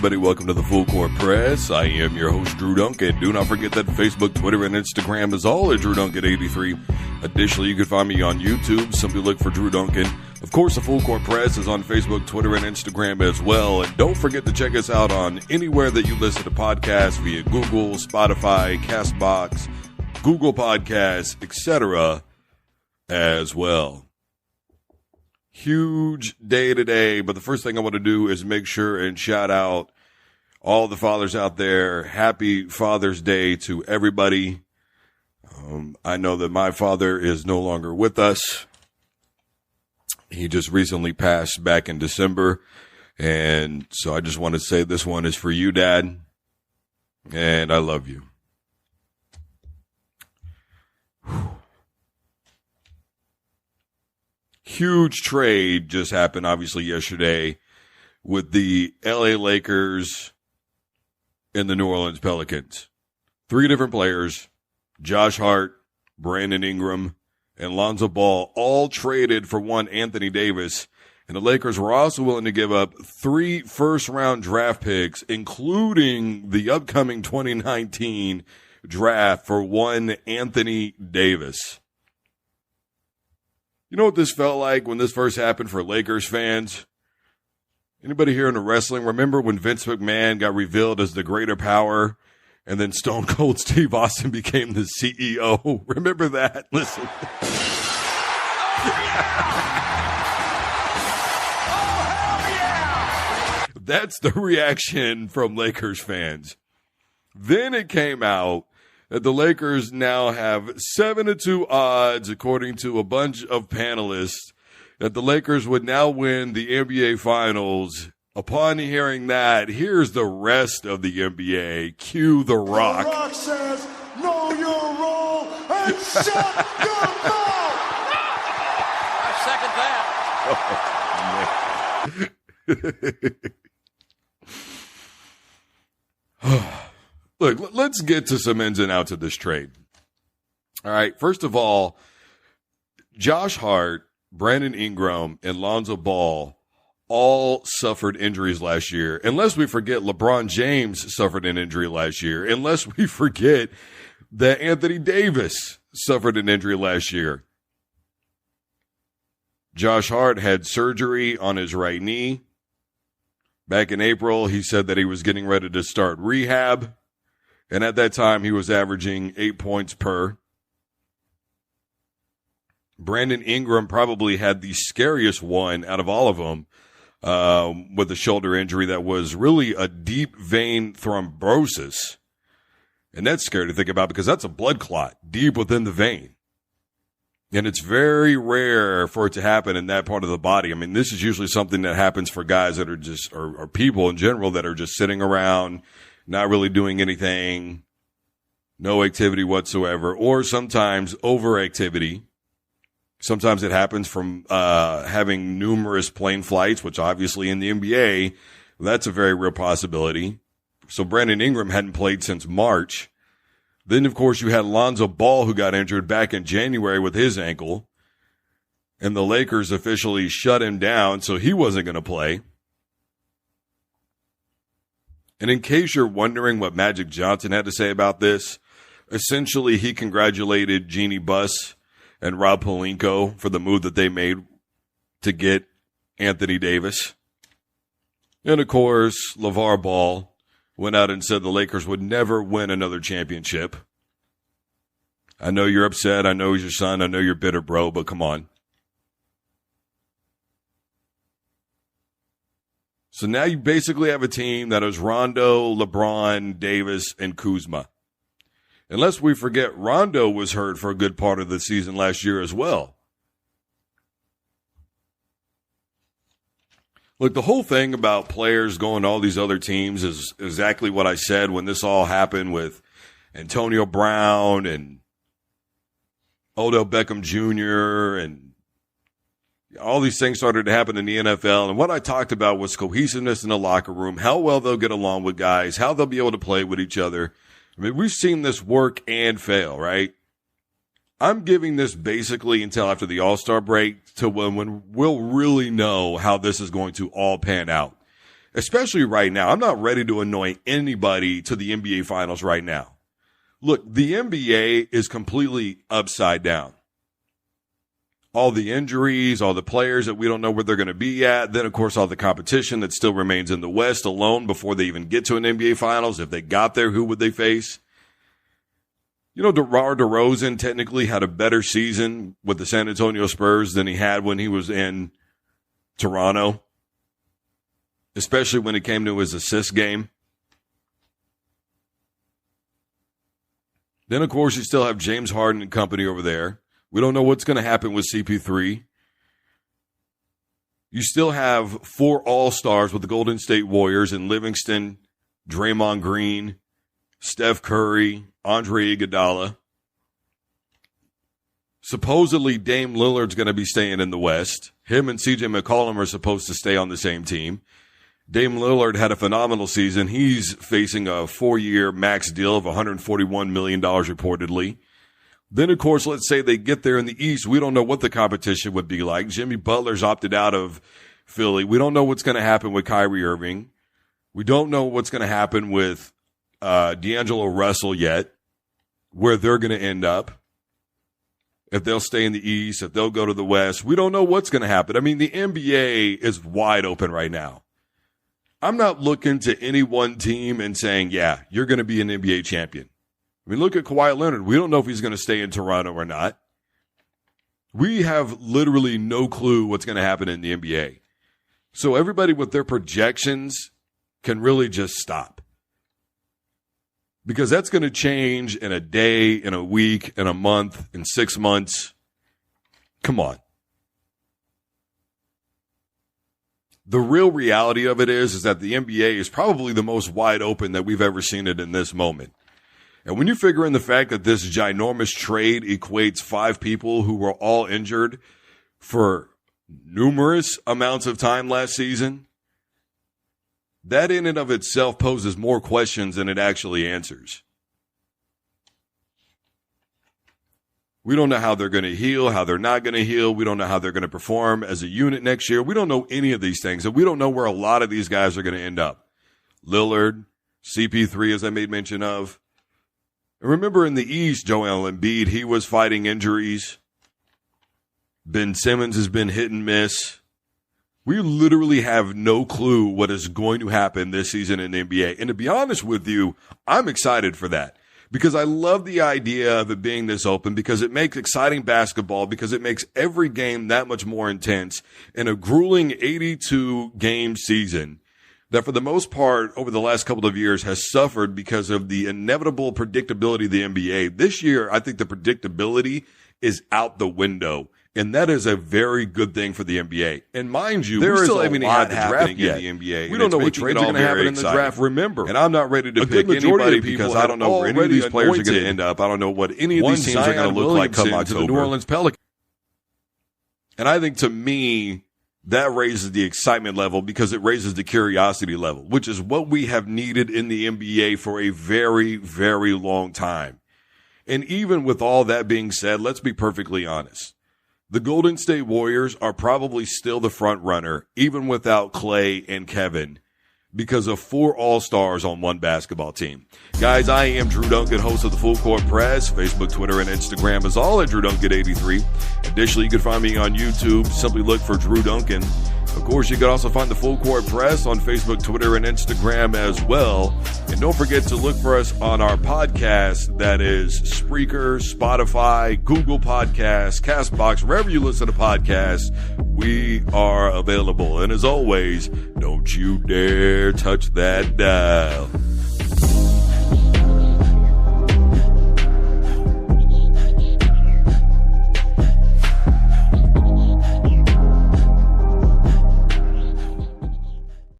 everybody. Welcome to the Full Court Press. I am your host, Drew Duncan. Do not forget that Facebook, Twitter, and Instagram is all at Drew Duncan 83. Additionally, you can find me on YouTube. Simply look for Drew Duncan. Of course, the Full Court Press is on Facebook, Twitter, and Instagram as well. And don't forget to check us out on anywhere that you listen to podcasts via Google, Spotify, CastBox, Google Podcasts, etc. as well. Huge day today, but the first thing I want to do is make sure and shout out all the fathers out there. Happy Father's Day to everybody. I know that my father is no longer with us. He just recently passed back in December, and so I just want to say this one is for you, Dad, and I love you. Huge trade just happened, obviously, yesterday with the LA Lakers and the New Orleans Pelicans. 3 different players, Josh Hart, Brandon Ingram, and Lonzo Ball, all traded for one Anthony Davis. And the Lakers were also willing to give up 3 first-round draft picks, including the upcoming 2019 draft for one Anthony Davis. You know what this felt like when this first happened for Lakers fans? Anybody here into wrestling remember when Vince McMahon got revealed as the greater power and then Stone Cold Steve Austin became the CEO? Remember that? Listen. That's the reaction from Lakers fans. Then it came out that the Lakers now have 7-2 odds, according to a bunch of panelists, that the Lakers would now win the NBA Finals. Upon hearing that, here's the rest of the NBA. Cue The Rock. The Rock says, know your role and shut your mouth. I second that. Look, let's get to some ins and outs of this trade. All right, first of all, Josh Hart, Brandon Ingram, and Lonzo Ball all suffered injuries last year. Unless we forget LeBron James suffered an injury last year. Unless we forget that Anthony Davis suffered an injury last year. Josh Hart had surgery on his right knee. Back in April, he said that he was getting ready to start rehab. And at that time, he was averaging 8 points per. Brandon Ingram probably had the scariest one out of all of them with a shoulder injury that was really a deep vein thrombosis. And that's scary to think about because that's a blood clot deep within the vein. And it's very rare for it to happen in that part of the body. I mean, this is usually something that happens for guys that are just, or people in general that are just sitting around, not really doing anything, no activity whatsoever, or sometimes overactivity. Sometimes it happens from having numerous plane flights, which obviously in the NBA, that's a very real possibility. So Brandon Ingram hadn't played since March. Then, of course, you had Lonzo Ball, who got injured back in January with his ankle, and the Lakers officially shut him down, so he wasn't going to play. And in case you're wondering what Magic Johnson had to say about this, essentially he congratulated Jeannie Buss and Rob Pelinka for the move that they made to get Anthony Davis. And, of course, LeVar Ball went out and said the Lakers would never win another championship. I know you're upset. I know he's your son. I know you're bitter, bro, but come on. So now you basically have a team that is Rondo, LeBron, Davis, and Kuzma. Unless we forget, Rondo was hurt for a good part of the season last year as well. Look, the whole thing about players going to all these other teams is exactly what I said when this all happened with Antonio Brown and Odell Beckham Jr. and all these things started to happen in the NFL. And what I talked about was cohesiveness in the locker room, how well they'll get along with guys, how they'll be able to play with each other. I mean, we've seen this work and fail, right? I'm giving this basically until after the All-Star break to when we'll really know how this is going to all pan out. especially right now. I'm not ready to anoint anybody to the NBA Finals right now. Look, the NBA is completely upside down. All the injuries, all the players that we don't know where they're going to be at. Then, of course, all the competition that still remains in the West alone before they even get to an NBA Finals. If they got there, who would they face? You know, DeMar DeRozan technically had a better season with the San Antonio Spurs than he had when he was in Toronto, especially when it came to his assist game. Then, of course, you still have James Harden and company over there. We don't know what's going to happen with CP3. You still have 4 All-Stars with the Golden State Warriors in Livingston, Draymond Green, Steph Curry, Andre Iguodala. Supposedly, Dame Lillard's going to be staying in the West. Him and CJ McCollum are supposed to stay on the same team. Dame Lillard had a phenomenal season. He's facing a 4-year max deal of $141 million reportedly. Then, of course, let's say they get there in the East. We don't know what the competition would be like. Jimmy Butler's opted out of Philly. We don't know what's going to happen with Kyrie Irving. We don't know what's going to happen with D'Angelo Russell yet, where they're going to end up. If they'll stay in the East, if they'll go to the West. We don't know what's going to happen. I mean, the NBA is wide open right now. I'm not looking to any one team and saying, yeah, you're going to be an NBA champion. I mean, look at Kawhi Leonard. We don't know if he's going to stay in Toronto or not. We have literally no clue what's going to happen in the NBA. So everybody with their projections can really just stop. Because that's going to change in a day, in a week, in a month, in 6 months. Come on. The real reality of it is that the NBA is probably the most wide open that we've ever seen it in this moment. And when you figure in the fact that this ginormous trade equates 5 people who were all injured for numerous amounts of time last season, that in and of itself poses more questions than it actually answers. We don't know how they're going to heal, how they're not going to heal. We don't know how they're going to perform as a unit next year. We don't know any of these things, and we don't know where a lot of these guys are going to end up. Lillard, CP3, as I made mention of. And remember in the East, Joel Embiid, he was fighting injuries. Ben Simmons has been hit and miss. We literally have no clue what is going to happen this season in the NBA. And to be honest with you, I'm excited for that. Because I love the idea of it being this open, because it makes exciting basketball, because it makes every game that much more intense. In a grueling 82-game season that for the most part over the last couple of years has suffered because of the inevitable predictability of the NBA. This year, I think the predictability is out the window. And that is a very good thing for the NBA. And mind you, we still haven't had the draft yet in the NBA. We don't know what trades are going to happen in the draft. Remember, and I'm not ready to pick anybody because I don't know where any of these players are going to end up. I don't know what any of these teams are going to look like come October. The New Orleans Pelicans. And I think to me, that raises the excitement level because it raises the curiosity level, which is what we have needed in the NBA for a very, very long time. And even with all that being said, let's be perfectly honest. The Golden State Warriors are probably still the front runner, even without Klay and Kevin, because of 4 All-Stars on one basketball team. Guys, I am Drew Duncan, host of the Full Court Press. Facebook, Twitter, and Instagram is all at Drew Duncan 83. Additionally, you can find me on YouTube. Simply look for Drew Duncan. Of course, you can also find the Full Court Press on Facebook, Twitter, and Instagram as well. And don't forget to look for us on our podcast. That is Spreaker, Spotify, Google Podcasts, CastBox, wherever you listen to podcasts, we are available. And as always, don't you dare touch that dial.